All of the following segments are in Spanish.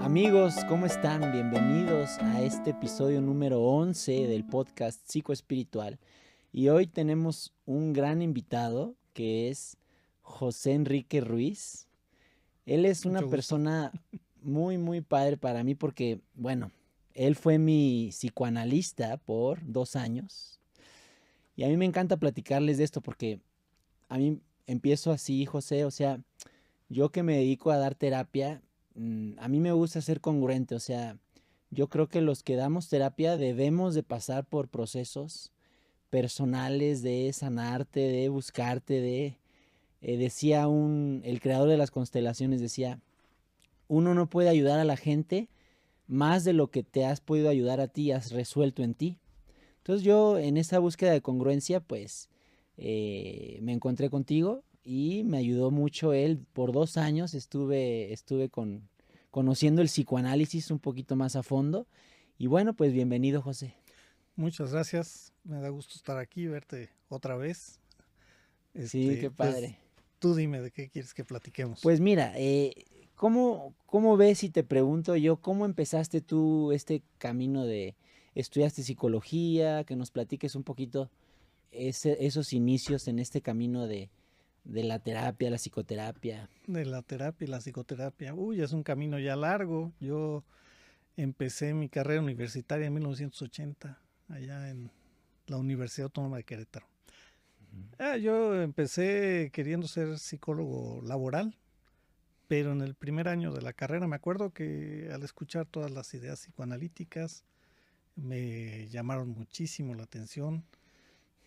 Amigos, ¿cómo están? Bienvenidos a este episodio número 11 del podcast Psicoespiritual. Y hoy tenemos un gran invitado que es José Enrique Ruiz. Él es una Mucho gusto. persona muy padre para mí porque, bueno, él fue mi psicoanalista por 2 años. Y a mí me encanta platicarles de esto porque a mí empiezo así, José, o sea, yo que me dedico a dar terapia, a mí me gusta ser congruente, o sea, yo creo que los que damos terapia debemos de pasar por procesos personales de sanarte, de buscarte, decía el creador de las constelaciones, decía, uno no puede ayudar a la gente más de lo que te has podido ayudar a ti, has resuelto en ti. Entonces yo en esa búsqueda de congruencia, pues me encontré contigo y me ayudó mucho él. Por 2 años estuve conociendo el psicoanálisis un poquito más a fondo. Y bueno, pues bienvenido, José. Muchas gracias. Me da gusto estar aquí, verte otra vez. Sí, qué Pues padre. tú dime de qué quieres que platiquemos. Pues mira, ¿cómo ves si te pregunto yo, cómo empezaste tú este camino estudiaste psicología, que nos platiques un poquito esos inicios en este camino de la terapia, la psicoterapia? De la terapia y la psicoterapia. Uy, es un camino ya largo. Yo empecé mi carrera universitaria en 1980, allá en la Universidad Autónoma de Querétaro. Yo empecé queriendo ser psicólogo laboral, pero en el primer año de la carrera me acuerdo que al escuchar todas las ideas psicoanalíticas me llamaron muchísimo la atención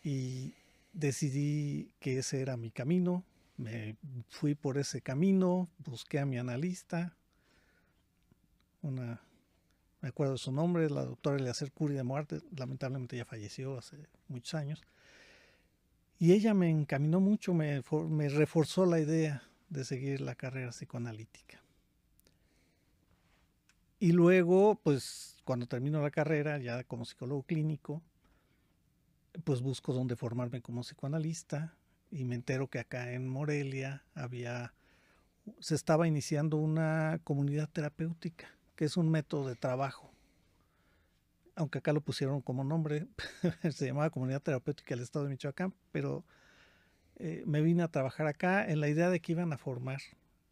y decidí que ese era mi camino. Me fui por ese camino, busqué a mi analista, me acuerdo de su nombre, la doctora Eleazar Curi de Muerte, lamentablemente ya falleció hace muchos años, y ella me encaminó mucho, me reforzó la idea de seguir la carrera psicoanalítica. Y luego, pues cuando termino la carrera, ya como psicólogo clínico, pues busco dónde formarme como psicoanalista y me entero que acá en Morelia se estaba iniciando una comunidad terapéutica, que es un método de trabajo. Aunque acá lo pusieron como nombre, se llamaba Comunidad Terapéutica del Estado de Michoacán, pero me vine a trabajar acá en la idea de que iban a formar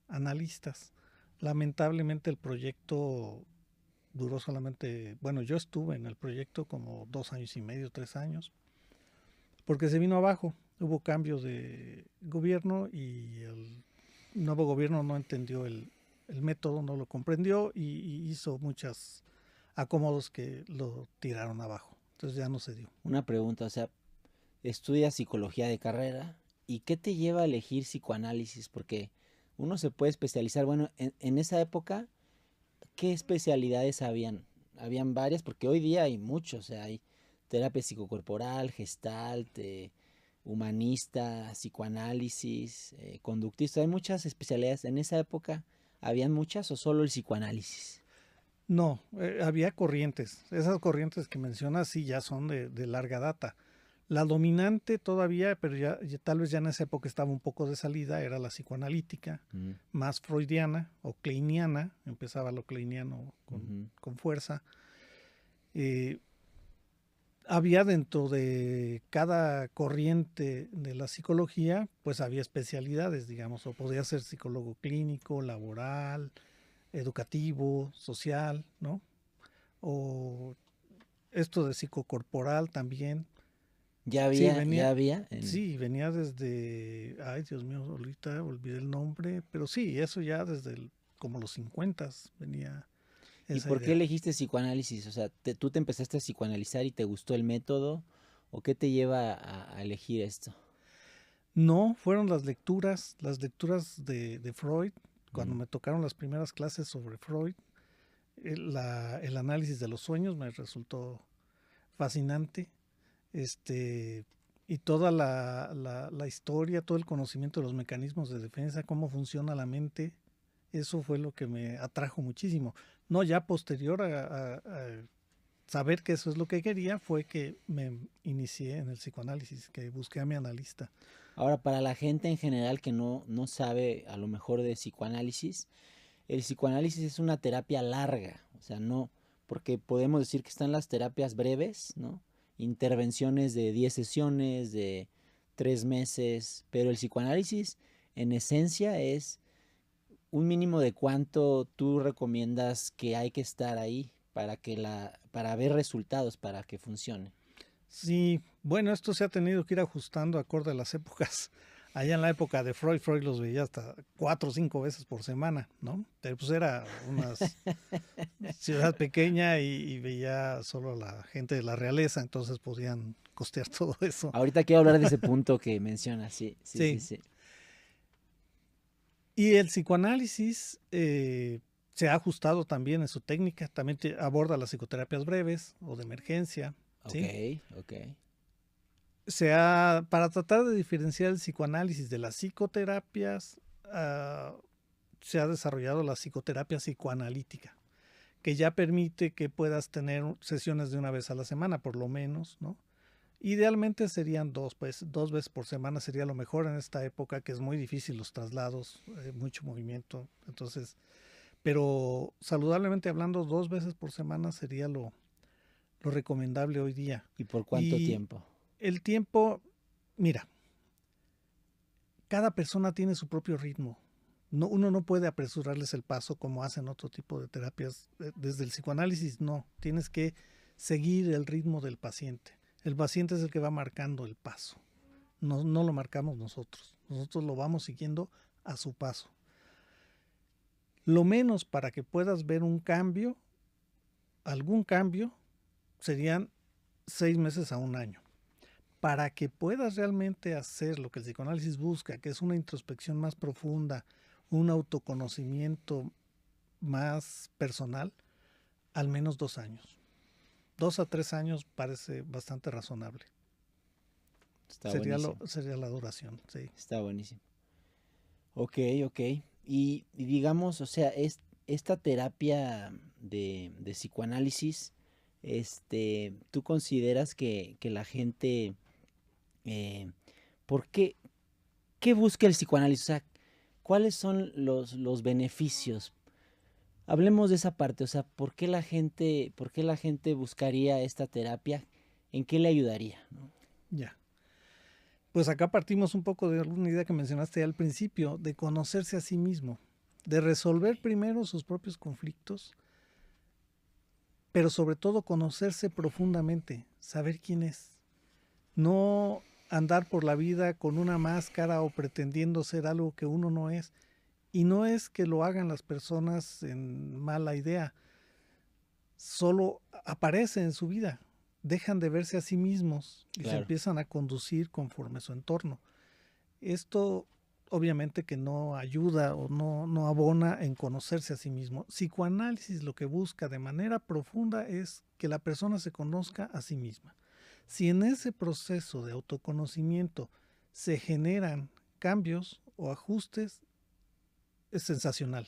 analistas. Lamentablemente el proyecto duró solamente, bueno, yo estuve en el proyecto como 2 años y medio, 3 años, porque se vino abajo. Hubo cambios de gobierno y el nuevo gobierno no entendió el método, no lo comprendió y hizo muchos acomodos que lo tiraron abajo. Entonces ya no se dio. Una pregunta, o sea, estudias psicología de carrera y ¿qué te lleva a elegir psicoanálisis? Porque uno se puede especializar, bueno, en esa época, ¿qué especialidades habían? Habían varias, porque hoy día hay muchos, o sea, hay terapia psicocorporal, gestalt, humanista, psicoanálisis, conductista, hay muchas especialidades. En esa época, ¿habían muchas o solo el psicoanálisis? No, había corrientes. Esas corrientes que mencionas sí ya son de larga data. La dominante todavía, pero ya tal vez ya en esa época estaba un poco de salida, era la psicoanalítica, Mm, más freudiana o kleiniana, empezaba lo kleiniano ujú. con fuerza. Eh, Había dentro de cada corriente de la psicología, pues había especialidades, digamos, o podía ser psicólogo clínico, laboral, educativo, social, ¿no? O esto de psicocorporal también. Sí, Ya había venía desde, ay Dios mío, ahorita olvidé el nombre, pero sí, eso ya desde como los 50 venía ¿Y esa por qué idea. elegiste psicoanálisis? O sea, ¿tú te empezaste a psicoanalizar y te gustó el método? ¿O qué te lleva a elegir esto? No, fueron las lecturas de Freud, cuando Mm. me tocaron las primeras clases sobre Freud, el análisis de los sueños me resultó fascinante. Este, y toda la historia, todo el conocimiento de los mecanismos de defensa, cómo funciona la mente, eso fue lo que me atrajo muchísimo. No, ya posterior a saber que eso es lo que quería, fue que me inicié en el psicoanálisis, que busqué a mi analista. Ahora, para la gente en general que no sabe a lo mejor de psicoanálisis, el psicoanálisis es una terapia larga, o sea, no, porque podemos decir que están las terapias breves, ¿no? Intervenciones de 10 sesiones, de 3 meses, pero el psicoanálisis en esencia es un mínimo de cuánto tú recomiendas que hay que estar ahí para ver resultados, para que funcione. Sí, bueno, esto se ha tenido que ir ajustando acorde a las épocas. Allá en la época de Freud, Freud los veía hasta 4 o 5 veces por semana, ¿no? Pero pues era una ciudad pequeña y veía solo a la gente de la realeza, entonces podían costear todo eso. Ahorita quiero hablar de ese punto que mencionas, sí, sí, sí, Sí, sí. y el psicoanálisis se ha ajustado también en su técnica, también aborda las psicoterapias breves o de emergencia, Ok, ¿sí? ok. Para tratar de diferenciar el psicoanálisis de las psicoterapias, ah, se ha desarrollado la psicoterapia psicoanalítica, que ya permite que puedas tener sesiones de una vez a la semana, por lo menos, ¿no? Idealmente serían dos, pues 2 veces por semana sería lo mejor en esta época que es muy difícil los traslados, mucho movimiento. Entonces, pero saludablemente hablando, 2 veces por semana sería lo recomendable hoy día. ¿Y por cuánto Y tiempo? el tiempo, mira, cada persona tiene su propio ritmo. No, uno no puede apresurarles el paso como hacen otro tipo de terapias. Desde el psicoanálisis, no. Tienes que seguir el ritmo del paciente. El paciente es el que va marcando el paso. No, no lo marcamos nosotros. Nosotros lo vamos siguiendo a su paso. Lo menos para que puedas ver un cambio, algún cambio, serían 6 meses a un año. Para que puedas realmente hacer lo que el psicoanálisis busca, que es una introspección más profunda, un autoconocimiento más personal, al menos 2 años. 2 a 3 años parece bastante razonable. Está buenísimo, Sería la duración, sí. está buenísimo. Ok, ok. Y digamos, o sea, esta terapia de psicoanálisis, ¿tú consideras que la gente, eh, ¿por qué busca el psicoanálisis? O sea, ¿cuáles son los beneficios? Hablemos de esa parte, o sea, ¿por qué la gente buscaría esta terapia? ¿En qué le ayudaría? ¿No? Ya. Pues acá partimos un poco de alguna idea que mencionaste al principio, de conocerse a sí mismo, de resolver primero sus propios conflictos, pero sobre todo conocerse profundamente, saber quién es. No andar por la vida con una máscara o pretendiendo ser algo que uno no es. Y no es que lo hagan las personas en mala idea, solo aparece en su vida, dejan de verse a sí mismos y se Claro, empiezan a conducir conforme a su entorno. Esto obviamente que no ayuda o no abona en conocerse a sí mismo. Psicoanálisis lo que busca de manera profunda es que la persona se conozca a sí misma. Si en ese proceso de autoconocimiento se generan cambios o ajustes, es sensacional.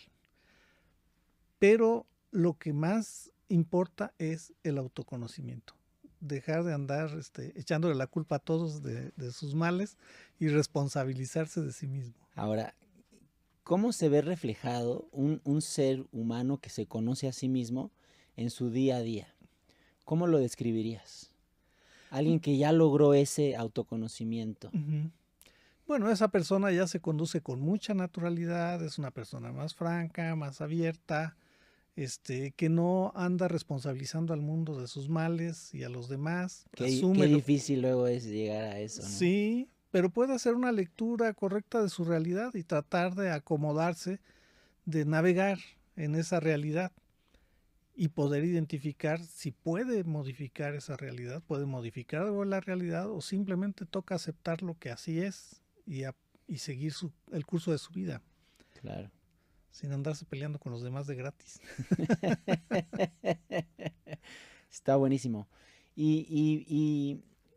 Pero lo que más importa es el autoconocimiento. Dejar de andar echándole la culpa a todos de sus males y responsabilizarse de sí mismo. ahora, ¿cómo se ve reflejado un ser humano que se conoce a sí mismo en su día a día? ¿Cómo lo describirías? Alguien que ya logró ese autoconocimiento. Uh-huh. Bueno, esa persona ya se conduce con mucha naturalidad, es una persona más franca, más abierta, que no anda responsabilizando al mundo de sus males y a los demás, Qué asume lo. difícil luego es llegar a eso, ¿no? Sí, pero puede hacer una lectura correcta de su realidad y tratar de acomodarse, de navegar en esa realidad y poder identificar si puede modificar esa realidad, puede modificar algo en la realidad o simplemente toca aceptar lo que así es y seguir el curso de su vida Claro. sin andarse peleando con los demás de gratis. Está buenísimo.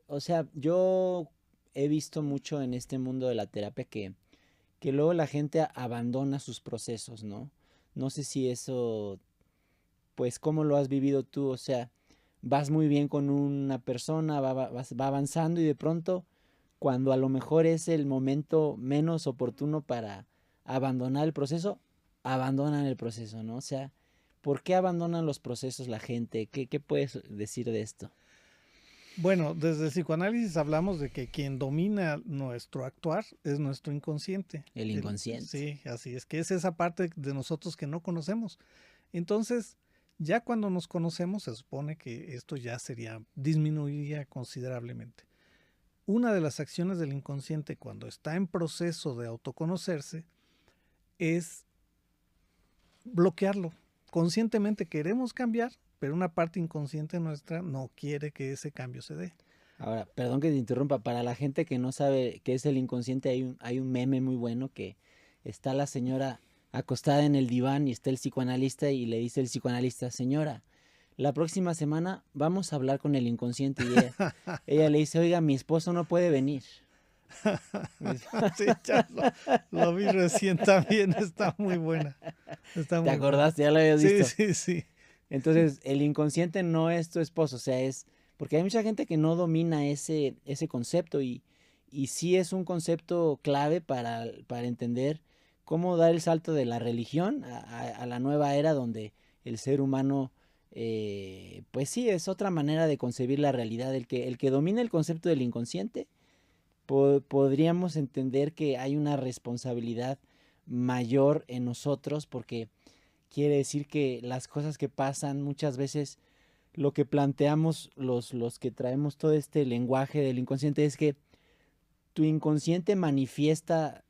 O sea, yo he visto mucho en este mundo de la terapia que luego la gente abandona sus procesos, ¿no? No sé si eso, pues, ¿cómo lo has vivido tú? O sea, vas muy bien con una persona, va avanzando y de pronto, cuando a lo mejor es el momento menos oportuno para abandonar el proceso, abandonan el proceso, ¿no? O sea, ¿por qué abandonan los procesos la gente? ¿Qué puedes decir de esto? Bueno, desde el psicoanálisis hablamos de que quien domina nuestro actuar es nuestro inconsciente. El inconsciente. Sí, así es, que es esa parte de nosotros que no conocemos. Entonces, ya cuando nos conocemos, se supone que esto ya disminuiría considerablemente. Una de las acciones del inconsciente cuando está en proceso de autoconocerse es bloquearlo. Conscientemente queremos cambiar, pero una parte inconsciente nuestra no quiere que ese cambio se dé. Ahora, perdón que te interrumpa, para la gente que no sabe qué es el inconsciente, hay un meme muy bueno que está la señora acostada en el diván y está el psicoanalista y le dice el psicoanalista, señora, la próxima semana vamos a hablar con el inconsciente y ella le dice, oiga, mi esposo no puede venir. Sí, ya lo vi recién también, está muy buena. Está ¿Te muy buena. acordaste? Ya lo habías Sí, visto. sí, sí. Entonces, el inconsciente no es tu esposo, o sea, es... Porque hay mucha gente que no domina ese concepto y sí es un concepto clave para entender cómo dar el salto de la religión a la nueva era donde el ser humano, pues sí, es otra manera de concebir la realidad. El que domina el concepto del inconsciente, podríamos entender que hay una responsabilidad mayor en nosotros porque quiere decir que las cosas que pasan muchas veces lo que planteamos los que traemos todo este lenguaje del inconsciente es que tu inconsciente manifiesta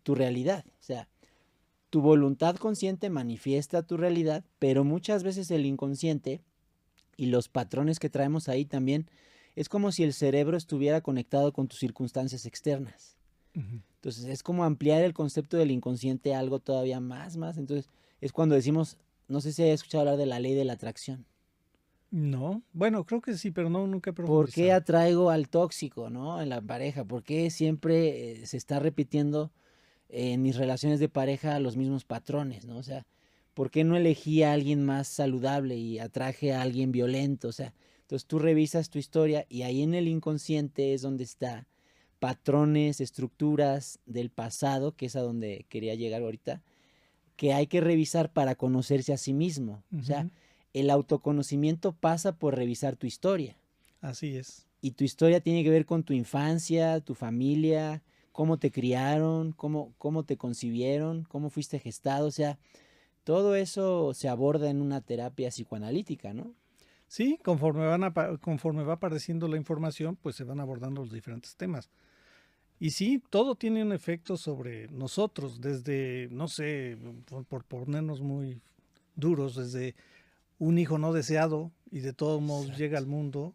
tu realidad, o sea, tu voluntad consciente manifiesta tu realidad, pero muchas veces el inconsciente y los patrones que traemos ahí también es como si el cerebro estuviera conectado con tus circunstancias externas. Uh-huh. Entonces es como ampliar el concepto del inconsciente a algo todavía más. Entonces es cuando decimos, no sé si hayas escuchado hablar de la ley de la atracción. No, bueno, creo que sí, pero no, nunca he ¿Por qué profundizado. atraigo al tóxico, ¿no? En la pareja? ¿Por qué siempre se está repitiendo en mis relaciones de pareja los mismos patrones, ¿no? O sea, ¿por qué no elegí a alguien más saludable y atraje a alguien violento? O sea, entonces tú revisas tu historia y ahí en el inconsciente es donde está patrones, estructuras del pasado, que es a donde quería llegar ahorita, que hay que revisar para conocerse a sí mismo. O sea, Uh-huh. el autoconocimiento pasa por revisar tu historia. Así es. Y tu historia tiene que ver con tu infancia, tu familia, cómo te criaron, cómo te concibieron, cómo fuiste gestado. O sea, todo eso se aborda en una terapia psicoanalítica, ¿no? Sí, conforme va apareciendo la información, pues se van abordando los diferentes temas. Y sí, todo tiene un efecto sobre nosotros, desde, no sé, por ponernos muy duros, desde un hijo no deseado y de todos modos llega al mundo.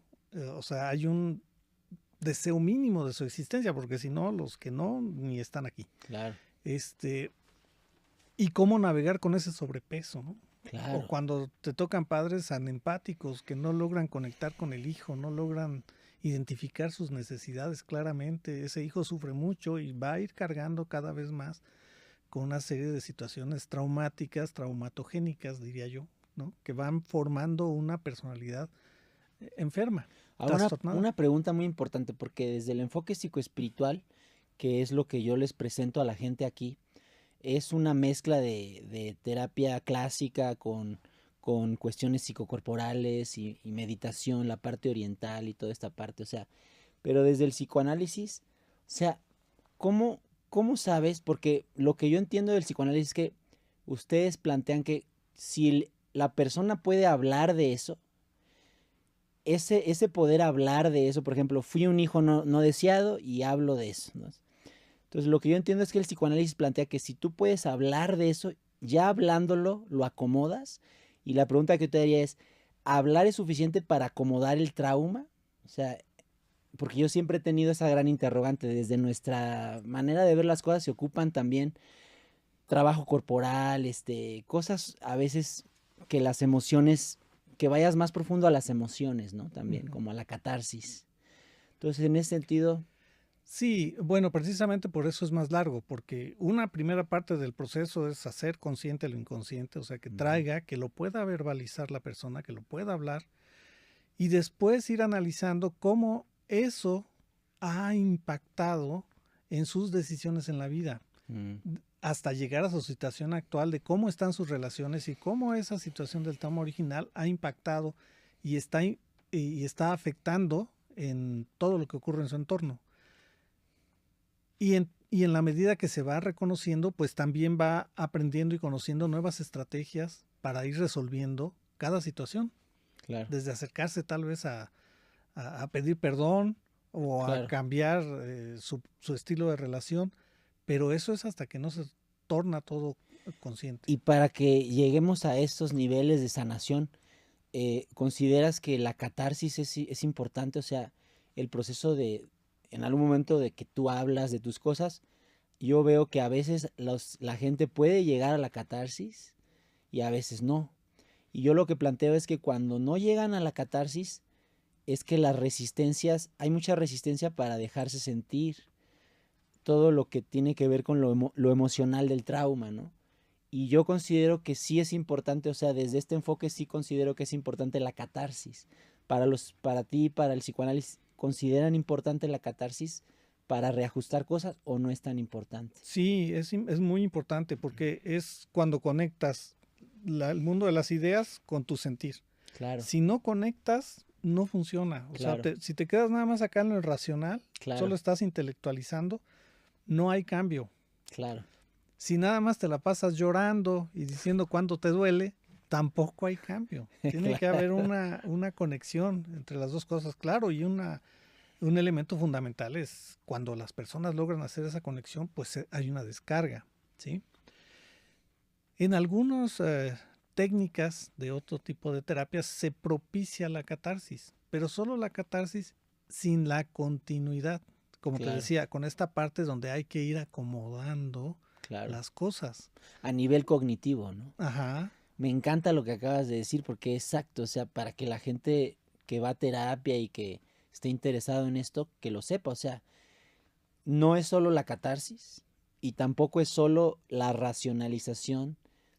O sea, hay un deseo mínimo de su existencia, porque si no, los que no, ni están aquí. Claro. Y cómo navegar con ese sobrepeso, ¿no? Claro. O cuando te tocan padres anempáticos que no logran conectar con el hijo, no logran identificar sus necesidades claramente, ese hijo sufre mucho y va a ir cargando cada vez más con una serie de situaciones traumáticas, traumatogénicas, diría yo, ¿no? Que van formando una personalidad enferma, Ahora, trastornada. una pregunta muy importante, porque desde el enfoque psicoespiritual, que es lo que yo les presento a la gente aquí, es una mezcla de terapia clásica con cuestiones psicocorporales y meditación, la parte oriental y toda esta parte, o sea, pero desde el psicoanálisis, o sea, ¿cómo sabes? Porque lo que yo entiendo del psicoanálisis es que ustedes plantean que si la persona puede hablar de eso, ese poder hablar de eso, por ejemplo, fui un hijo no deseado y hablo de eso, ¿no? Entonces, lo que yo entiendo es que el psicoanálisis plantea que si tú puedes hablar de eso, ya hablándolo, lo acomodas. Y la pregunta que yo te haría es, ¿hablar es suficiente para acomodar el trauma? O sea, porque yo siempre he tenido esa gran interrogante. Desde nuestra manera de ver las cosas se ocupan también trabajo corporal, cosas a veces que las emociones, que vayas más profundo a las emociones, ¿no? También, como a la catarsis. Entonces, en ese sentido... Sí, bueno, precisamente por eso es más largo, porque una primera parte del proceso es hacer consciente lo inconsciente, o sea, que traiga, que lo pueda verbalizar la persona, que lo pueda hablar, y después ir analizando cómo eso ha impactado en sus decisiones en la vida, Mm, hasta llegar a su situación actual de cómo están sus relaciones y cómo esa situación del trauma original ha impactado y está afectando en todo lo que ocurre en su entorno. Y en la medida que se va reconociendo, pues también va aprendiendo y conociendo nuevas estrategias para ir resolviendo cada situación. claro, Desde acercarse tal vez a pedir perdón o a claro. cambiar su estilo de relación, pero eso es hasta que no se torna todo consciente. Y para que lleguemos a estos niveles de sanación, ¿consideras que la catarsis es importante? O sea, el proceso de, en algún momento de que tú hablas de tus cosas, yo veo que a veces la gente puede llegar a la catarsis y a veces no. Y yo lo que planteo es que cuando no llegan a la catarsis, es que las resistencias, hay mucha resistencia para dejarse sentir todo lo que tiene que ver con lo emocional del trauma, ¿no? Y yo considero que sí es importante, o sea, desde este enfoque sí considero que es importante la catarsis. Para ti, para el psicoanálisis, ¿consideran importante la catarsis para reajustar cosas o no es tan importante? Sí, es muy importante porque es cuando conectas el mundo de las ideas con tu sentir. Claro, Si no conectas, no funciona. O sea, claro, si te quedas nada más acá en lo racional, solo claro, estás intelectualizando, no hay cambio. claro. Si nada más te la pasas llorando y diciendo cuánto te duele, tampoco hay cambio. Tiene que haber Claro. una conexión entre las dos cosas, claro, y un elemento fundamental es cuando las personas logran hacer esa conexión, pues hay una descarga, ¿sí? En algunas técnicas de otro tipo de terapias se propicia la catarsis, pero solo la catarsis sin la continuidad. Como te Claro, decía, con esta parte donde hay que ir acomodando claro. las cosas. A nivel cognitivo, ¿no? Ajá, Me encanta lo que acabas de decir porque exacto, o sea, para que la gente que va a terapia y que esté interesado en esto, que lo sepa, o sea, no es solo la catarsis y tampoco es solo la racionalización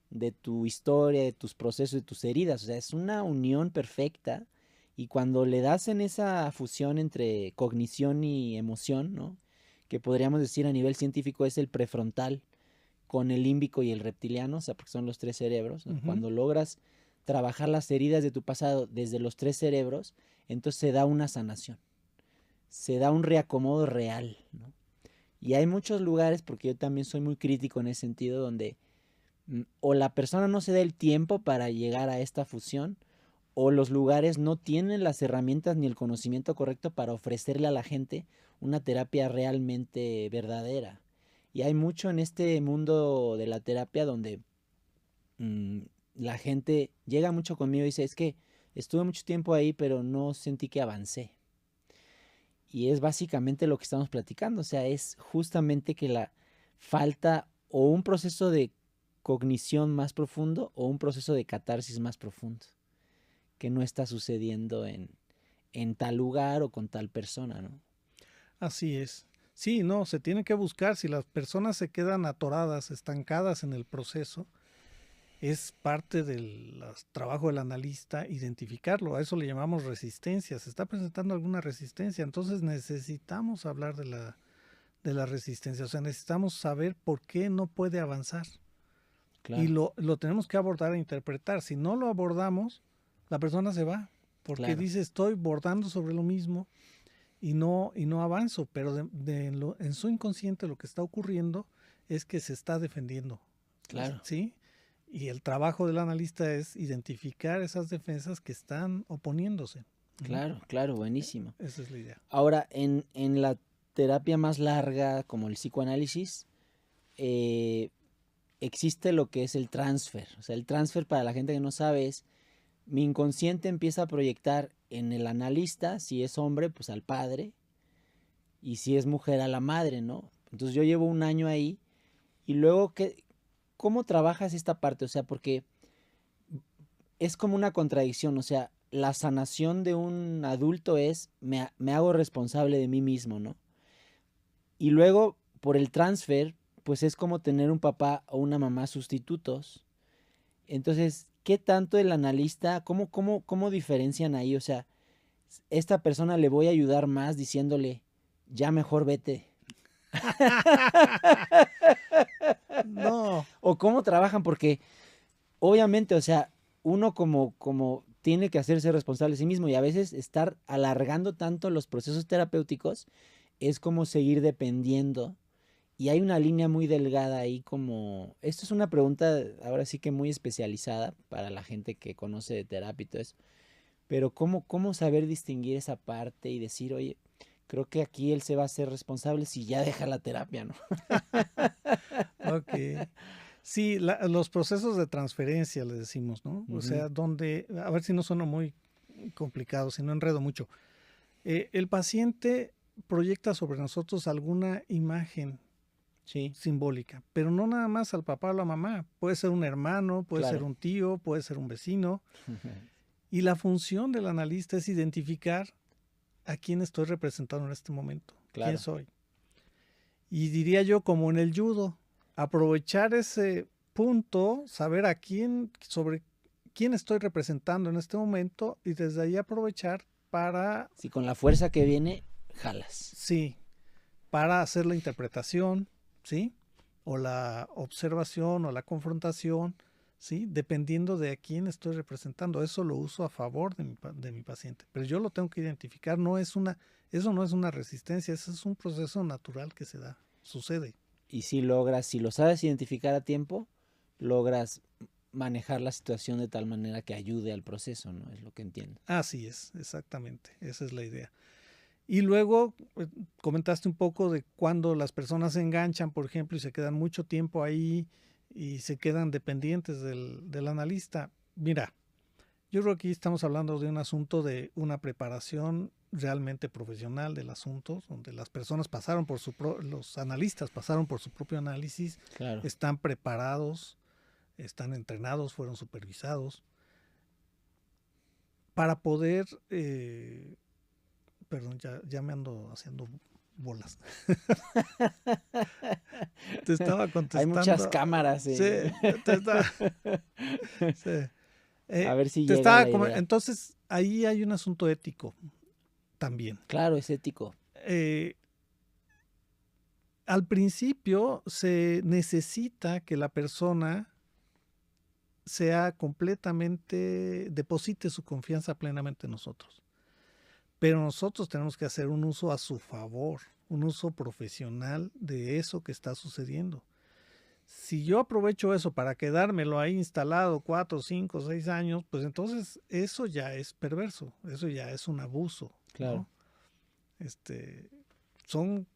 de tu historia, de tus procesos, de tus heridas, o sea, es una unión perfecta y cuando le das en esa fusión entre cognición y emoción, ¿no? Que podríamos decir a nivel científico es el prefrontal con el límbico y el reptiliano, o sea, porque son los tres cerebros, ¿no? ujú, Cuando logras trabajar las heridas de tu pasado desde los tres cerebros, entonces se da una sanación, se da un reacomodo real, ¿no? Y hay muchos lugares, porque yo también soy muy crítico en ese sentido, donde o la persona no se da el tiempo para llegar a esta fusión, o los lugares no tienen las herramientas ni el conocimiento correcto para ofrecerle a la gente una terapia realmente verdadera. Y hay mucho en este mundo de la terapia donde mm, la gente llega mucho conmigo y dice, es que estuve mucho tiempo ahí, pero no sentí que avancé. Y es básicamente lo que estamos platicando, o sea, es justamente que la falta o un proceso de cognición más profundo o un proceso de catarsis más profundo, que no está sucediendo en tal lugar o con tal persona, ¿no? así es. Sí, no, se tiene que buscar. Si las personas se quedan atoradas, estancadas en el proceso, es parte del trabajo del analista identificarlo. A eso le llamamos resistencia. Se está presentando alguna resistencia. Entonces necesitamos hablar de la resistencia. O sea, necesitamos saber por qué no puede avanzar. Y Claro, lo tenemos que abordar e interpretar. Si no lo abordamos, la persona se va. Porque claro, dice, estoy bordando sobre lo mismo y no avanzo. Pero en su inconsciente lo que está ocurriendo es que se está defendiendo. claro, ¿Sí? Y el trabajo del analista es identificar esas defensas que están oponiéndose. Ujú. claro, claro, buenísimo. Esa es la idea. Ahora, en la terapia más larga, como el psicoanálisis, eh, existe lo que es el transfer. O sea, el transfer para la gente que no sabe es, mi inconsciente empieza a proyectar en el analista, si es hombre, pues al padre, y si es mujer, a la madre, ¿no? Entonces yo llevo un año ahí, y luego, ¿cómo trabajas esta parte? O sea, porque es como una contradicción, o sea, la sanación de un adulto es, me hago responsable de mí mismo, ¿no? Y luego, por el transfer, pues es como tener un papá o una mamá sustitutos. Entonces, ¿qué tanto el analista, cómo diferencian ahí? O sea, esta persona le voy a ayudar más diciéndole, ya mejor vete. No. O cómo trabajan, porque obviamente, o sea, uno como tiene que hacerse responsable de sí mismo y a veces estar alargando tanto los procesos terapéuticos es como seguir dependiendo. Y hay una línea muy delgada ahí como... Esto es una pregunta ahora sí que muy especializada para la gente que conoce de terapia y todo eso. Pero ¿cómo saber distinguir esa parte y decir, oye, creo que aquí él se va a hacer responsable si ya deja la terapia, ¿no? Ok. Sí, los procesos de transferencia, le decimos, ¿no? O Ujú, sea, donde, a ver si no suena muy complicado, si no enredo mucho. El paciente proyecta sobre nosotros alguna imagen sí, simbólica, pero no nada más al papá o la mamá. Puede ser un hermano, puede ser claro. un tío, puede ser un vecino. Y la función del analista es identificar a quién estoy representando en este momento, quién Claro. soy. Y diría yo, como en el judo, aprovechar ese punto, saber sobre quién estoy representando en este momento y desde ahí aprovechar para, Si con la fuerza que viene, jalas. sí, para hacer la interpretación, ¿sí? O la observación o la confrontación, ¿sí? Dependiendo de a quién estoy representando. Eso lo uso a favor de mi paciente. Pero yo lo tengo que identificar, eso no es una resistencia, eso es un proceso natural que se da, sucede. Y si logras, si lo sabes identificar a tiempo, logras manejar la situación de tal manera que ayude al proceso, ¿no? Es lo que entiendo. Así es, exactamente, esa es la idea. Y luego comentaste un poco de cuando las personas se enganchan, por ejemplo, y se quedan mucho tiempo ahí y se quedan dependientes del analista. Mira, yo creo que aquí estamos hablando de un asunto de una preparación realmente profesional del asunto, donde las personas pasaron por los analistas pasaron por su propio análisis, Claro. están preparados, están entrenados, fueron supervisados para poder, perdón, ya me ando haciendo bolas. Te estaba Hay muchas contestando, cámaras. sí, te estaba, sí. A ver si llega la idea. Entonces, ahí hay un asunto ético también. Claro, es ético. Eh, Al principio se necesita que la persona sea completamente, deposite su confianza plenamente en nosotros. Pero nosotros tenemos que hacer un uso a su favor, un uso profesional de eso que está sucediendo. Si yo aprovecho eso para quedármelo ahí instalado 4, 5, 6 años, pues entonces eso ya es perverso, eso ya es un abuso, Claro, ¿no? Este, son,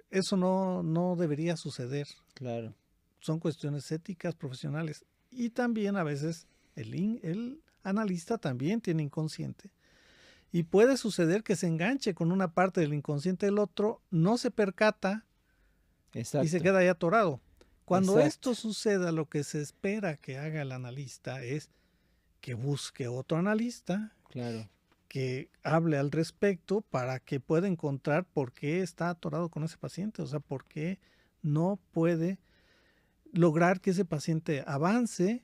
eso no debería suceder. claro. Son cuestiones éticas, profesionales. Y también a veces el analista también tiene inconsciente. Y puede suceder que se enganche con una parte del inconsciente del otro, no se percata y se Exacto, queda ahí atorado. Cuando exacto. esto suceda, lo que se espera que haga el analista es que busque otro analista, Claro. que hable al respecto para que pueda encontrar por qué está atorado con ese paciente, o sea, por qué no puede lograr que ese paciente avance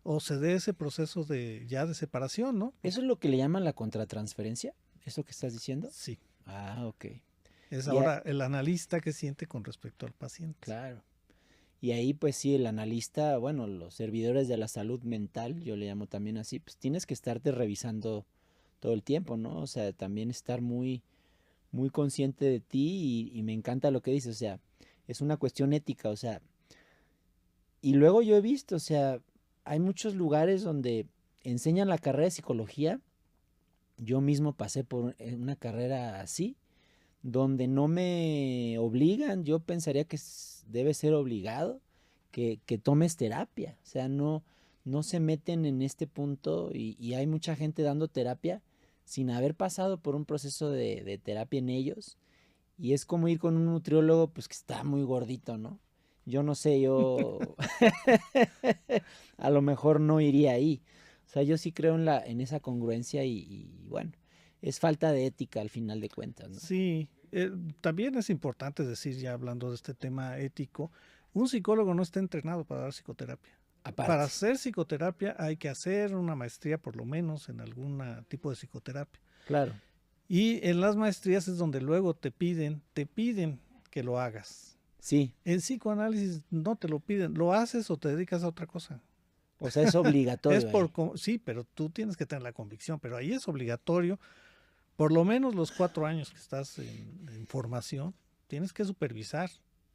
o se dé ese proceso de separación, ¿no? ¿Eso es lo que le llaman la contratransferencia? ¿Eso que estás diciendo? Sí, Ah, ok. es Y a- ahora el analista que siente con respecto al paciente. claro. Y ahí, pues sí, el analista, bueno, los servidores de la salud mental, yo le llamo también así, pues tienes que estarte revisando todo el tiempo, ¿no? O sea, también estar muy consciente de ti y me encanta lo que dices, o sea, es una cuestión ética, o sea, y luego yo he visto, o sea, hay muchos lugares donde enseñan la carrera de psicología, yo mismo pasé por una carrera así, donde no me obligan, yo pensaría que debe ser obligado que tomes terapia, o sea, no se meten en este punto y hay mucha gente dando terapia sin haber pasado por un proceso de terapia en ellos y es como ir con un nutriólogo pues que está muy gordito, ¿no? Yo no sé, yo a lo mejor no iría ahí. O sea, yo sí creo en esa congruencia y bueno, es falta de ética al final de cuentas, ¿no? Sí, también es importante decir, ya hablando de este tema ético, un psicólogo no está entrenado para dar psicoterapia. Para Aparte, hacer psicoterapia hay que hacer una maestría por lo menos en algún tipo de psicoterapia. claro, Y en las maestrías es donde luego te piden que lo hagas. Sí. En psicoanálisis no te lo piden, lo haces o te dedicas a otra cosa. O sea, es obligatorio. Sí, pero tú tienes que tener la convicción, pero ahí es obligatorio, por lo menos los 4 años que estás en formación, tienes que supervisar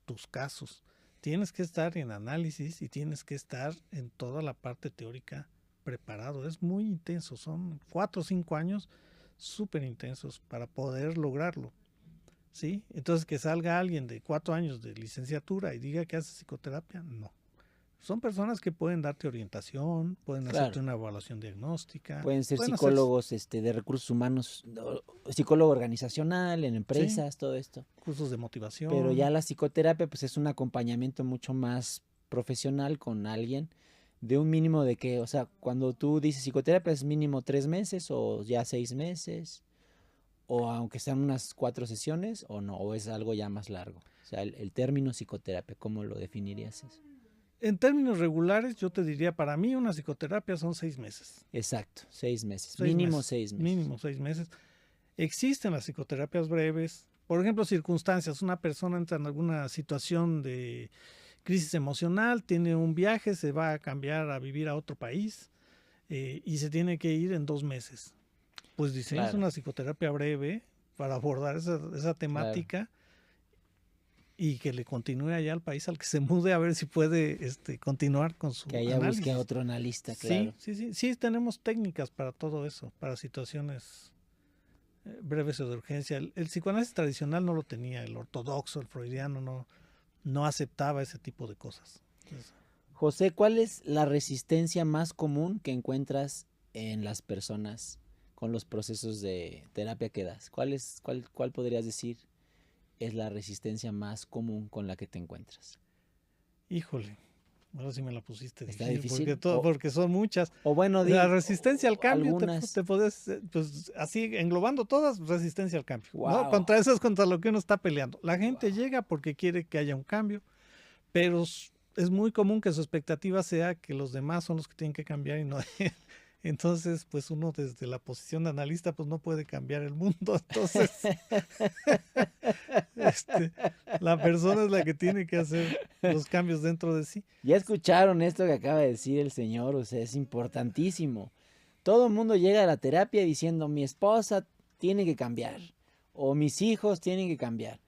tus casos, tienes que estar en análisis y tienes que estar en toda la parte teórica preparado. Es muy intenso, son 4 o 5 años súper intensos para poder lograrlo. ¿Sí? Entonces, que salga alguien de 4 años de licenciatura y diga que hace psicoterapia, no. Son personas que pueden darte orientación, pueden hacerte una evaluación diagnóstica. Pueden ser psicólogos de recursos humanos, psicólogo organizacional, en empresas, sí, todo esto. Cursos de motivación. Pero ya la psicoterapia pues es un acompañamiento mucho más profesional con alguien de un mínimo de que, o sea, cuando tú dices psicoterapia es mínimo 3 meses o ya 6 meses, o aunque sean unas 4 sesiones, o no, o es algo ya más largo. O sea, el término psicoterapia, ¿cómo lo definirías eso? En términos regulares, yo te diría, para mí una psicoterapia son 6 meses. Exacto, 6 meses, mínimo 6 meses. Mínimo 6 meses. Existen las psicoterapias breves, por ejemplo, circunstancias, una persona entra en alguna situación de crisis emocional, tiene un viaje, se va a cambiar a vivir a otro país y se tiene que ir en 2 meses. Pues diseñas una psicoterapia breve para abordar esa temática y que le continúe allá al país al que se mude a ver si puede continuar con su análisis. Que allá busque a otro analista, claro. Sí, tenemos técnicas para todo eso, para situaciones breves o de urgencia. El psicoanálisis tradicional no lo tenía, el ortodoxo, el freudiano no aceptaba ese tipo de cosas. Entonces, José, ¿cuál es la resistencia más común que encuentras en las personas con los procesos de terapia que das? ¿Cuál podrías decir es la resistencia más común con la que te encuentras? Híjole, ahora sí me la pusiste difícil. Porque son muchas. O bueno, la resistencia al cambio, te puedes, pues así englobando todas, resistencia al cambio. Wow. ¿No? Contra eso es contra lo que uno está peleando. La gente llega porque quiere que haya un cambio, pero es muy común que su expectativa sea que los demás son los que tienen que cambiar y no. Entonces, pues uno desde la posición de analista, pues no puede cambiar el mundo. Entonces, la persona es la que tiene que hacer los cambios dentro de sí. Ya escucharon esto que acaba de decir el señor, o sea, es importantísimo. Todo el mundo llega a la terapia diciendo, mi esposa tiene que cambiar, o mis hijos tienen que cambiar.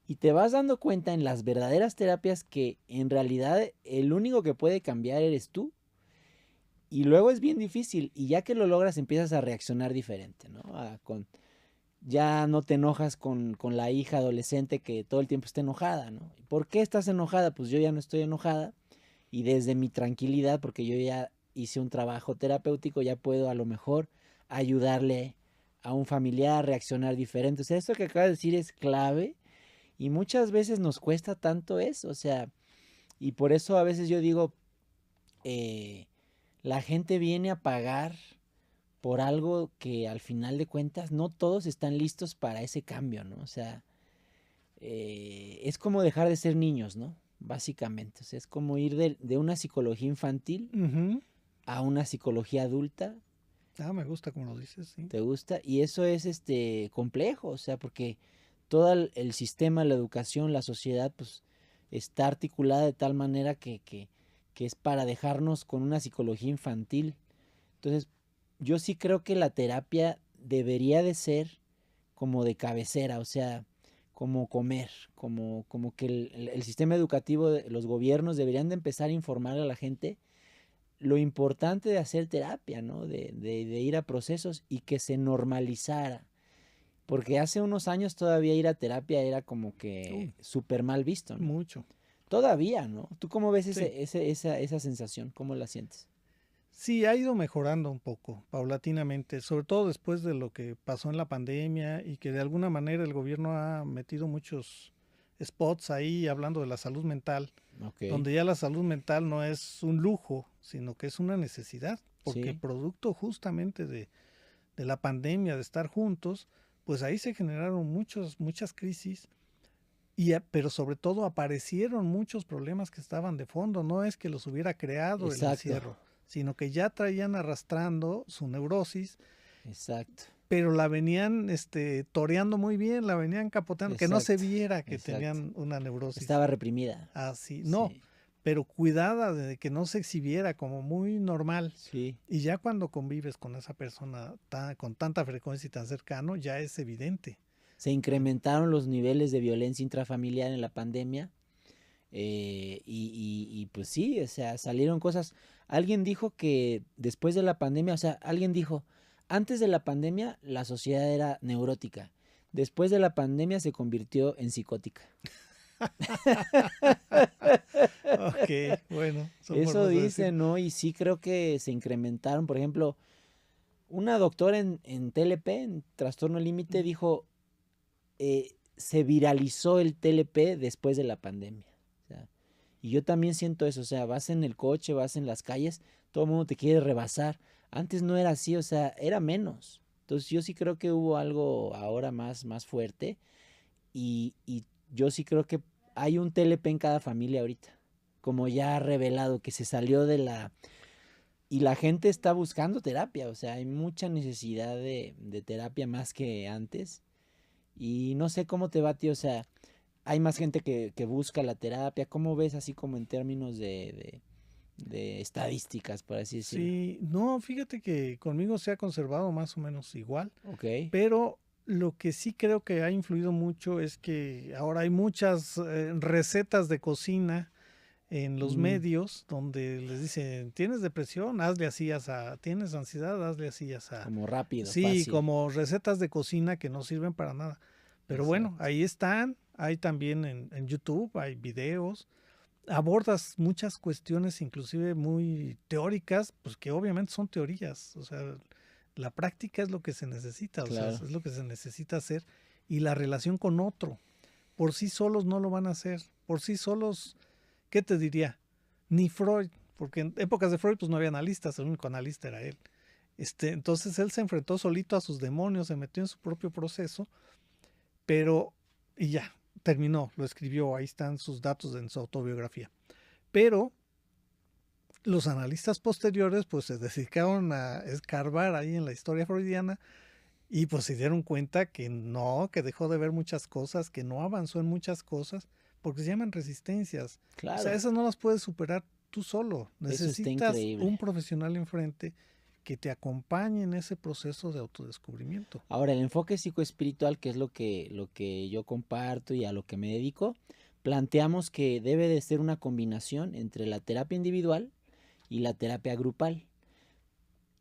Y te vas dando cuenta en las verdaderas terapias que en realidad el único que puede cambiar eres tú. Y luego es bien difícil, y ya que lo logras empiezas a reaccionar diferente, ¿no? Ya no te enojas con la hija adolescente que todo el tiempo está enojada, ¿no? ¿Por qué estás enojada? Pues yo ya no estoy enojada, y desde mi tranquilidad, porque yo ya hice un trabajo terapéutico, ya puedo a lo mejor ayudarle a un familiar a reaccionar diferente. O sea, esto que acabas de decir es clave, y muchas veces nos cuesta tanto eso, o sea, y por eso a veces yo digo, la gente viene a pagar por algo que al final de cuentas no todos están listos para ese cambio, ¿no? O sea, es como dejar de ser niños, ¿no? Básicamente, o sea, es como ir de una psicología infantil a una psicología adulta. Me gusta como lo dices, sí. ¿Te gusta? Y eso es complejo, o sea, porque todo el sistema, la educación, la sociedad, pues está articulada de tal manera que es para dejarnos con una psicología infantil. Entonces, yo sí creo que la terapia debería de ser como de cabecera, o sea, como comer, como que el sistema educativo, los gobiernos deberían de empezar a informar a la gente lo importante de hacer terapia, ¿no? De ir a procesos y que se normalizara. Porque hace unos años todavía ir a terapia era como que súper mal visto, ¿no? Mucho. Todavía, ¿no? ¿Tú cómo ves esa sensación? ¿Cómo la sientes? Sí, ha ido mejorando un poco, paulatinamente, sobre todo después de lo que pasó en la pandemia y que de alguna manera el gobierno ha metido muchos spots ahí hablando de la salud mental, donde ya la salud mental no es un lujo, sino que es una necesidad, porque producto justamente de la pandemia, de estar juntos, pues ahí se generaron muchas crisis. Pero sobre todo aparecieron muchos problemas que estaban de fondo, no es que los hubiera creado el encierro, sino que ya traían arrastrando su neurosis. Exacto. pero la venían toreando muy bien, la venían capoteando, que no se Exacto, viera que exacto. tenían una neurosis. Estaba reprimida. Así, no, Sí, pero cuidada de que no se exhibiera como muy normal. sí. Y ya cuando convives con esa persona con tanta frecuencia y tan cercano, ya es evidente. Se incrementaron los niveles de violencia intrafamiliar en la pandemia. Pues sí, o sea, salieron cosas. Alguien dijo que después de la pandemia, o sea, alguien dijo, antes de la pandemia la sociedad era neurótica. Después de la pandemia se convirtió en psicótica. Ok, bueno, son Eso formas de decir. dicen, ¿no? Y sí creo que se incrementaron. Por ejemplo, una doctora en TLP, en Trastorno Límite, dijo, se viralizó el TLP después de la pandemia. O sea, y yo también siento eso, o sea, vas en el coche, vas en las calles, todo el mundo te quiere rebasar. Antes no era así, o sea, era menos. Entonces yo sí creo que hubo algo ahora más fuerte y yo sí creo que hay un TLP en cada familia ahorita, como ya revelado, que se salió de la... Y la gente está buscando terapia, o sea, hay mucha necesidad de terapia más que antes. Y no sé cómo te va, tío, o sea, hay más gente que busca la terapia. ¿Cómo ves así como en términos de estadísticas, por así decirlo? Sí, no, fíjate que conmigo se ha conservado más o menos igual, Ok. pero lo que sí creo que ha influido mucho es que ahora hay muchas recetas de cocina en los Mm, medios donde les dicen, tienes depresión, hazle así, asá, tienes ansiedad, hazle así, asá. como rápido, Sí, fácil. como recetas de cocina que no sirven para nada. Pero bueno, Exacto. ahí están, hay también en YouTube, hay videos, abordas muchas cuestiones inclusive muy teóricas, pues que obviamente son teorías, o sea, la práctica es lo que se necesita, o sea, Claro. es lo que se necesita hacer y la relación con otro. Por sí solos no lo van a hacer, por sí solos, ¿qué te diría? Ni Freud, porque en épocas de Freud pues no había analistas, el único analista era él. Entonces él se enfrentó solito a sus demonios, se metió en su propio proceso, pero y ya, terminó, lo escribió, ahí están sus datos en su autobiografía. Pero los analistas posteriores pues se dedicaron a escarbar ahí en la historia freudiana y pues se dieron cuenta que no, que dejó de ver muchas cosas, que no avanzó en muchas cosas, porque se llaman resistencias. O sea, Claro. esas no las puedes superar tú solo. Eso está Necesitas un increíble. profesional enfrente que te acompañe en ese proceso de autodescubrimiento. Ahora, el enfoque psicoespiritual, que es lo que yo comparto y a lo que me dedico, planteamos que debe de ser una combinación entre la terapia individual y la terapia grupal.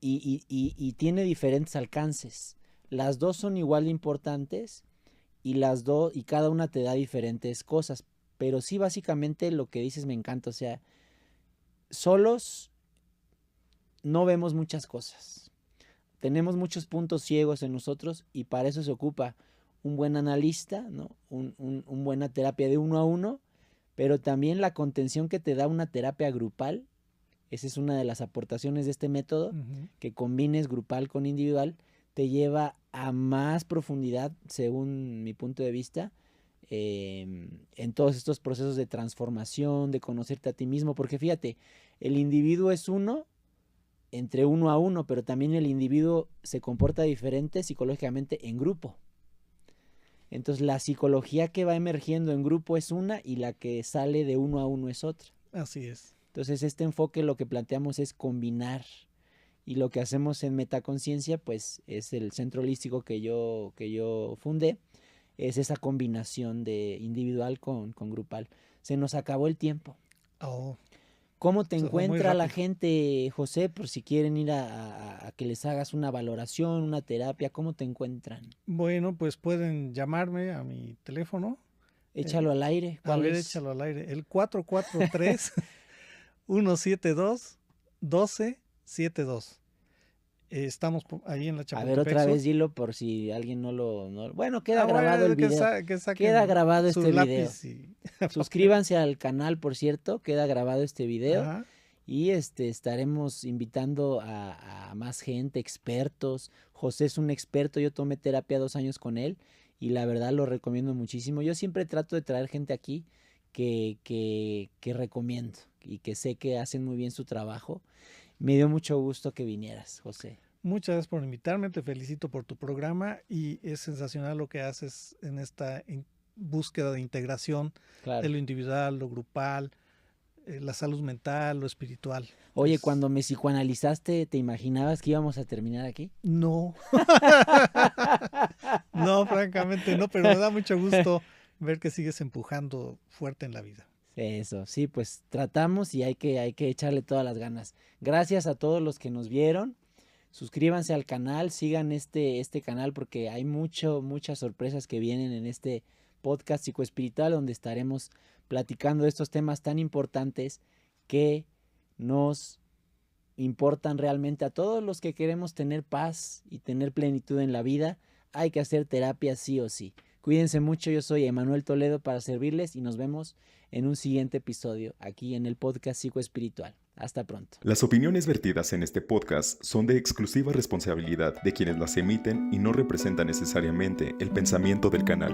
Y tiene diferentes alcances. Las dos son igual de importantes y las dos y cada una te da diferentes cosas, pero sí básicamente lo que dices me encanta, o sea, solos no vemos muchas cosas. Tenemos muchos puntos ciegos en nosotros y para eso se ocupa un buen analista, ¿no? Un buena terapia de uno a uno, pero también la contención que te da una terapia grupal. Esa es una de las aportaciones de este método, Ujú. que combines grupal con individual, te lleva a más profundidad, según mi punto de vista, en todos estos procesos de transformación, de conocerte a ti mismo, porque fíjate, el individuo es uno entre uno a uno, pero también el individuo se comporta diferente psicológicamente en grupo. Entonces la psicología que va emergiendo en grupo es una y la que sale de uno a uno es otra. Así es. Entonces este enfoque lo que planteamos es combinar y lo que hacemos en Metaconciencia pues es el centro holístico que yo fundé, es esa combinación de individual con grupal. Se nos acabó el tiempo. Oh, ¿Cómo te se fue muy encuentra la rápido. gente, José, por si quieren ir a que les hagas una valoración, una terapia? ¿Cómo te encuentran? Bueno, pues pueden llamarme a mi teléfono. Échalo El, al aire. a ¿Cuál ver, es? échalo al aire. El 443 172 1272. Estamos ahí en la A ver, otra Chapultepec Sur. vez dilo por si alguien Bueno, queda Ah, grabado el bueno, video. que Queda saquen grabado su este video. lápiz y papel. Suscríbanse al canal, por cierto. Queda grabado este video. Ajá. Y estaremos invitando a más gente, expertos. José es un experto, yo tomé terapia 2 años con él y la verdad lo recomiendo muchísimo. Yo siempre trato de traer gente aquí que recomiendo y que sé que hacen muy bien su trabajo. Me dio mucho gusto que vinieras, José. Muchas gracias por invitarme, te felicito por tu programa y es sensacional lo que haces en esta búsqueda de integración de lo individual, lo grupal, la salud mental, lo espiritual. Oye, cuando me psicoanalizaste, ¿te imaginabas que íbamos a terminar aquí? No. No, francamente no, pero me da mucho gusto ver que sigues empujando fuerte en la vida. Eso, sí, pues tratamos y hay que echarle todas las ganas. Gracias a todos los que nos vieron. Suscríbanse al canal, sigan este canal porque hay muchas sorpresas que vienen en este podcast psicoespiritual donde estaremos platicando de estos temas tan importantes que nos importan realmente a todos los que queremos tener paz y tener plenitud en la vida. Hay que hacer terapia sí o sí. Cuídense mucho, yo soy Emanuel Toledo para servirles y nos vemos en un siguiente episodio aquí en el podcast psicoespiritual. Hasta pronto. Las opiniones vertidas en este podcast son de exclusiva responsabilidad de quienes las emiten y no representan necesariamente el pensamiento del canal.